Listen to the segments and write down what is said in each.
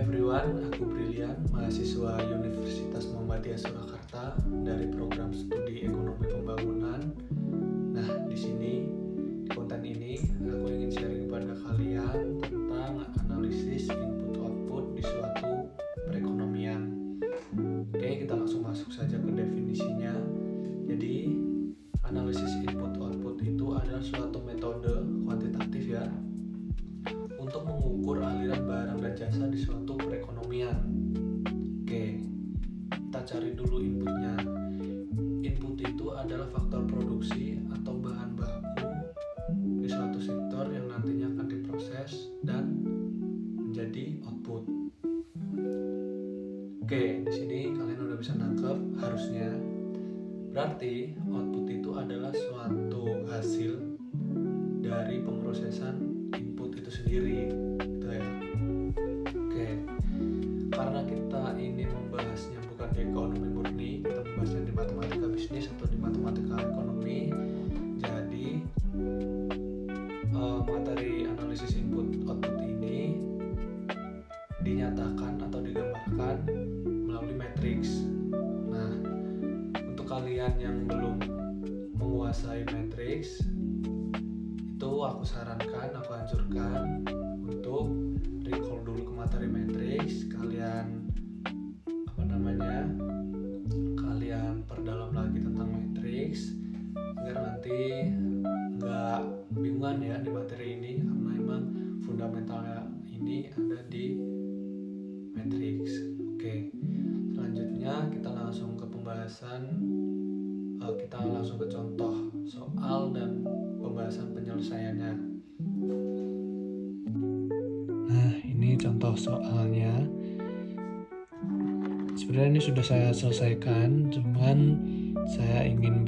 everyone, aku Brilian, mahasiswa Universitas Muhammadiyah Surakarta dari program studi Ekonomi Pembangunan. Nah, di sini di konten ini aku ingin sharing kepada kalian tentang analisis input output di suatu perekonomian. Oke, kita langsung masuk saja ke definisinya. Jadi, analisis input output itu adalah suatu metode kuantitatif ya untuk mengukur aliran barang dan jasa di suatu perekonomian. Oke, kita cari dulu inputnya. Input itu adalah faktor produksi atau bahan baku di suatu sektor yang nantinya akan diproses dan menjadi output. Oke, di sini kalian udah bisa nangkep harusnya. Berarti output itu adalah suatu hasil dari pemrosesan input itu sendiri, gitu ya. Oke, karena kita ini membahasnya bukan di ekonomi murni, kita membahasnya di matematika bisnis atau di matematika ekonomi. Jadi materi analisis input output ini dinyatakan atau digambarkan melalui matriks. Nah, untuk kalian yang belum menguasai matriks, itu aku sarankan, aku anjurkan untuk recall dulu ke materi matriks. Kalian kalian perdalam lagi tentang matriks agar nanti nggak bingungan ya di materi ini, karena emang fundamentalnya ini ada di matriks. Oke, selanjutnya kita langsung ke pembahasan, kita langsung ke contoh soal dan pembahasan penyelesaiannya. Nah, ini contoh soalnya. Sebenarnya ini sudah saya selesaikan, cuman saya ingin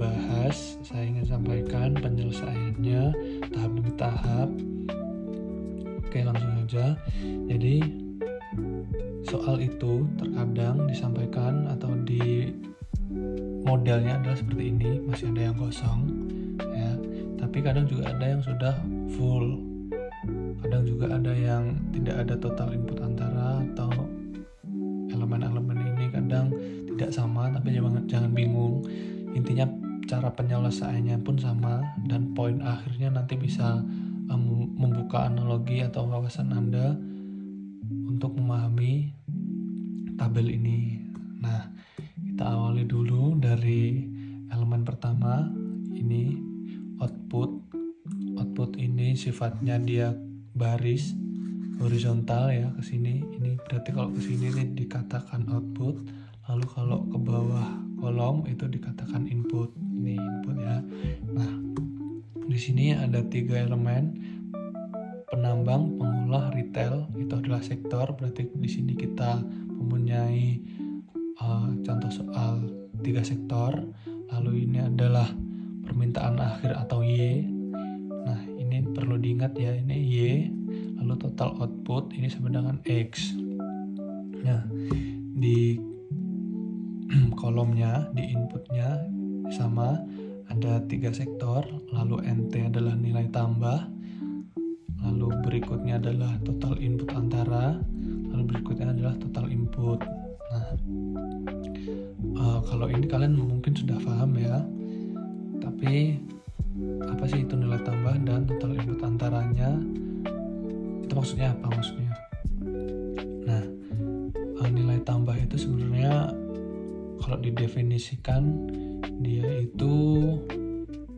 sampaikan penyelesaiannya tahap demi tahap. Oke, langsung aja. Jadi soal itu terkadang disampaikan atau di modelnya adalah seperti ini, masih ada yang kosong ya. Tapi kadang juga ada yang sudah full, kadang juga ada yang tidak ada total input antara, atau elemen-elemen ini kadang tidak sama. Tapi jangan bingung, intinya cara penyelesaiannya pun sama, dan poin akhirnya nanti bisa membuka analogi atau wawasan Anda untuk memahami tabel ini. Nah, kita awali dulu dari elemen pertama, ini output. Output ini sifatnya dia baris horizontal ya, ke sini. Ini berarti kalau ke sini ini dikatakan output, lalu kalau ke bawah kolom itu dikatakan input. Ini input ya. Nah, di sini ada 3 elemen: penambang, pengolah, retail. Itu adalah sektor. Berarti di sini kita mempunyai contoh soal 3 sektor. Lalu ini adalah permintaan akhir atau Y. Nah, ini perlu diingat ya, ini Y. Lalu total output ini sama dengan X. Nah, di kolomnya, di inputnya sama, ada 3 sektor. Lalu NT adalah nilai tambah. Lalu berikutnya adalah total input antara. Lalu berikutnya adalah total input. Nah, kalau ini kalian mungkin sudah paham ya. Tapi apa sih itu nilai tambah dan total input antaranya? Itu maksudnya apa maksudnya? Nah, nilai tambah itu sebenarnya kalau didefinisikan dia itu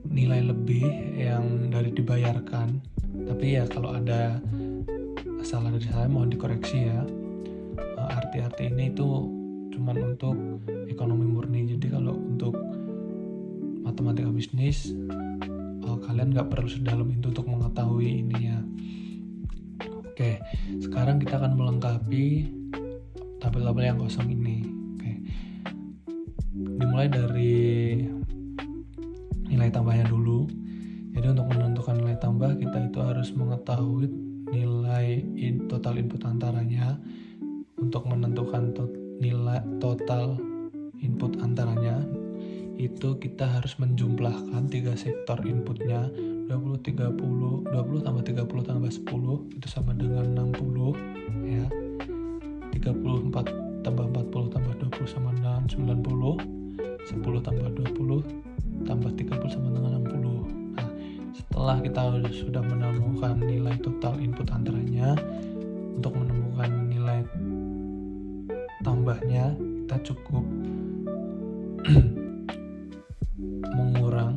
nilai lebih yang dari dibayarkan. Tapi ya kalau ada salah dari saya mohon dikoreksi ya. Arti-arti ini itu cuman untuk ekonomi murni. Jadi kalau untuk matematika bisnis, kalian nggak perlu sedalam itu untuk mengetahui ininya. Oke, sekarang kita akan melengkapi tabel-tabel yang kosong ini. Oke, dimulai dari nilai tambahnya dulu. Jadi untuk menentukan nilai tambah, kita itu harus mengetahui nilai total input antaranya. Untuk menentukan nilai total input antaranya, itu kita harus menjumlahkan 3 sektor inputnya. 20 tambah 30 tambah 10 itu sama dengan 60 ya. tambah 30 sama dengan 60. Nah, setelah kita sudah menemukan nilai total input antaranya, untuk menemukan nilai tambahnya kita cukup mengurang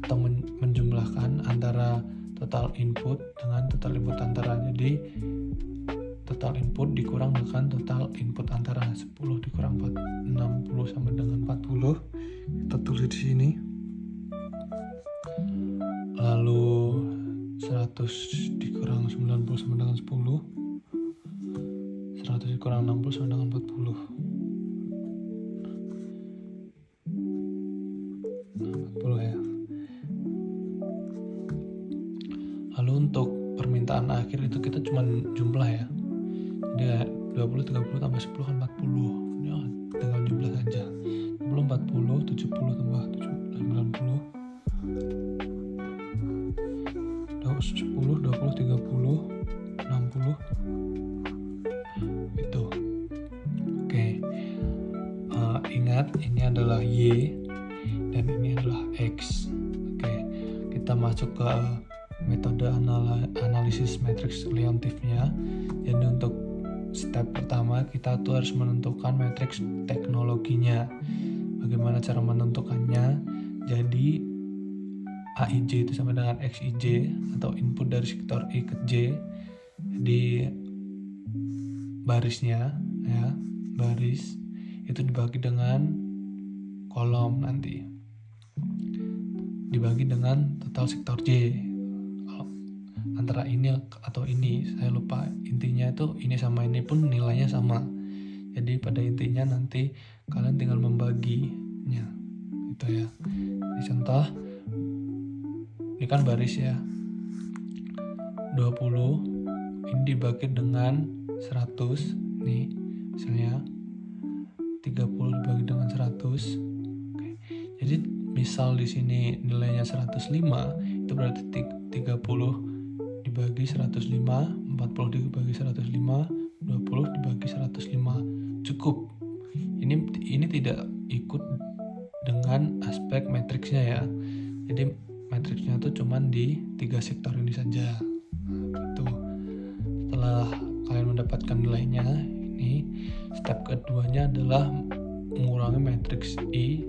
atau menjumlahkan antara total input dengan total input antara. Jadi total input dikurang dengan total input antara. 10 dikurang 60 sama dengan 40. Kita tulis di sini. Lalu 100 dikurang 90 sama dengan 10. 100 dikurang 60 sama dengan 40. Nah, 40 ya. Lalu untuk permintaan akhir itu kita cuma jumlah ya. Jadi 20, 30 tambah 10 kan 40. Ya, tinggal jumlah saja. 20, 40, 70 tambah 90. 10, 20, 30, 60. Itu. Oke. Ingat ini adalah Y dan ini adalah X. Oke. Kita masuk ke metode analisis matriks relatifnya. Jadi untuk step pertama kita tuh harus menentukan matriks teknologinya. Bagaimana cara menentukannya? Jadi AIJ itu sama dengan XIJ atau input dari sektor I ke J di barisnya ya, baris itu dibagi dengan kolom, nanti dibagi dengan total sektor J. Antara ini atau ini saya lupa, intinya itu ini sama ini pun nilainya sama. Jadi pada intinya nanti kalian tinggal membaginya gitu ya. Ini contoh, ini kan baris ya, 20 ini dibagi dengan 100 nih misalnya, 30 dibagi dengan 100. Oke. Jadi misal di sini nilainya 105, itu berarti 30 dibagi 105, 40 dibagi 105, 20 dibagi 105. Cukup. Ini tidak ikut dengan aspek matriksnya ya. Jadi matriksnya itu cuman di 3 sektor ini saja. Itu. Setelah kalian mendapatkan nilainya, ini step keduanya adalah mengurangi matriks I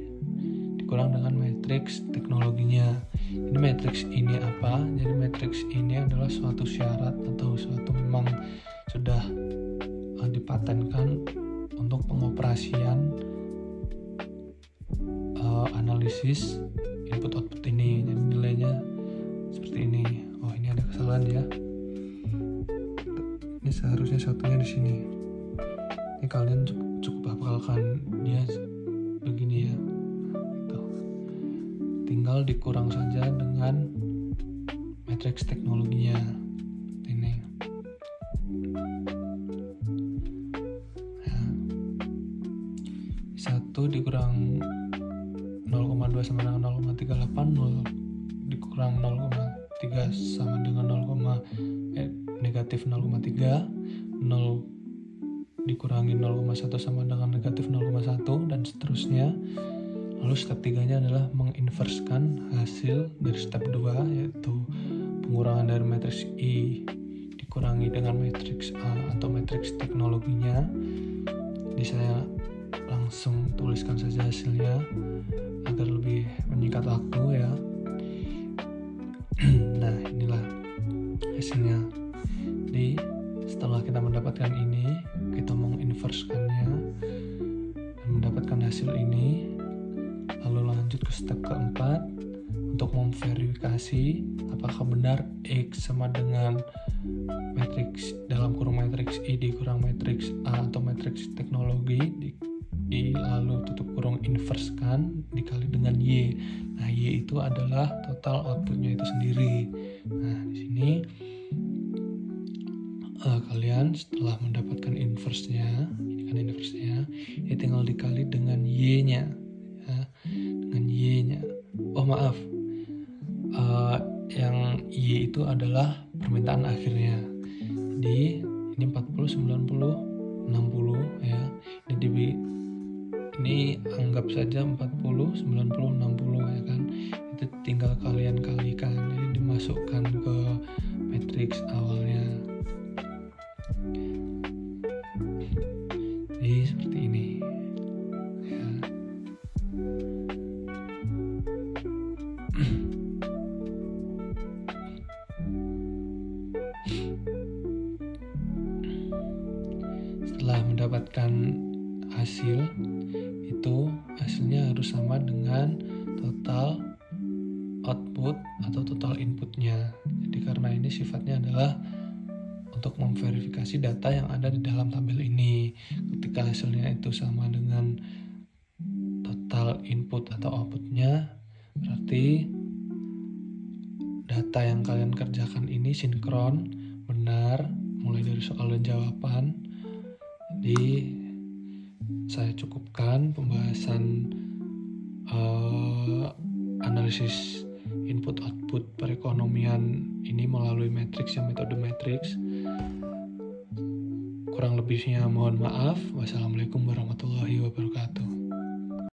dikurang dengan matriks teknologinya. Jadi matriks ini apa? Jadi matriks ini adalah suatu syarat atau suatu memang sudah dipatenkan untuk pengoperasian analisis input output ini. Jadi nilainya seperti ini. Oh, ini ada kesalahan ya. Ini seharusnya satunya di sini. Ini kalian cukup hafalkan dia begini ya. Tuh. Tinggal dikurang saja dengan matriks teknologinya. Ini. Ya. 1 dikurang 0,2 sama dengan 0,38, 0 dikurang 0,3 sama dengan negatif 0,3, 0 dikurangi 0,1 sama dengan negatif 0,1 dan seterusnya. Lalu step 3-nya adalah menginverskan hasil dari step 2, yaitu pengurangan dari matriks I dikurangi dengan matriks A atau matriks teknologinya. Jadi saya langsung tuliskan saja hasilnya agar lebih menyingkat waktu ya. Nah, inilah hasilnya. Jadi setelah kita mendapatkan ini, kita menginverskannya dan mendapatkan hasil ini. Lalu lanjut ke step keempat untuk memverifikasi apakah benar X sama dengan matriks dalam kurung matriks I dikurang matriks A atau matriks teknologi lalu tutup kurung inverskan dikali dengan Y. Nah, Y itu adalah total outputnya itu sendiri. Nah, di sini kalian setelah mendapatkan inverse-nya, ini kan inverse-nya, ini tinggal dikali dengan Y-nya ya, dengan Y-nya. Oh maaf, yang Y itu adalah permintaan akhirnya. Jadi ini 40, 90, 60 ya. Ini ini anggap saja 40, 90, 60 ya kan. Itu tinggal kalian kalikan, jadi dimasukkan ke matriks awalnya. Jadi seperti ini ya. Setelah mendapatkan hasil itu, hasilnya harus sama dengan total output atau total inputnya. Jadi karena ini sifatnya adalah untuk memverifikasi data yang ada di dalam tabel ini. Ketika hasilnya itu sama dengan total input atau outputnya, berarti data yang kalian kerjakan ini sinkron, benar, mulai dari soal dan jawaban. Jadi saya cukupkan pembahasan analisis input output perekonomian ini melalui matriks, yang metode matriks. Kurang lebihnya mohon maaf. Wassalamualaikum warahmatullahi wabarakatuh.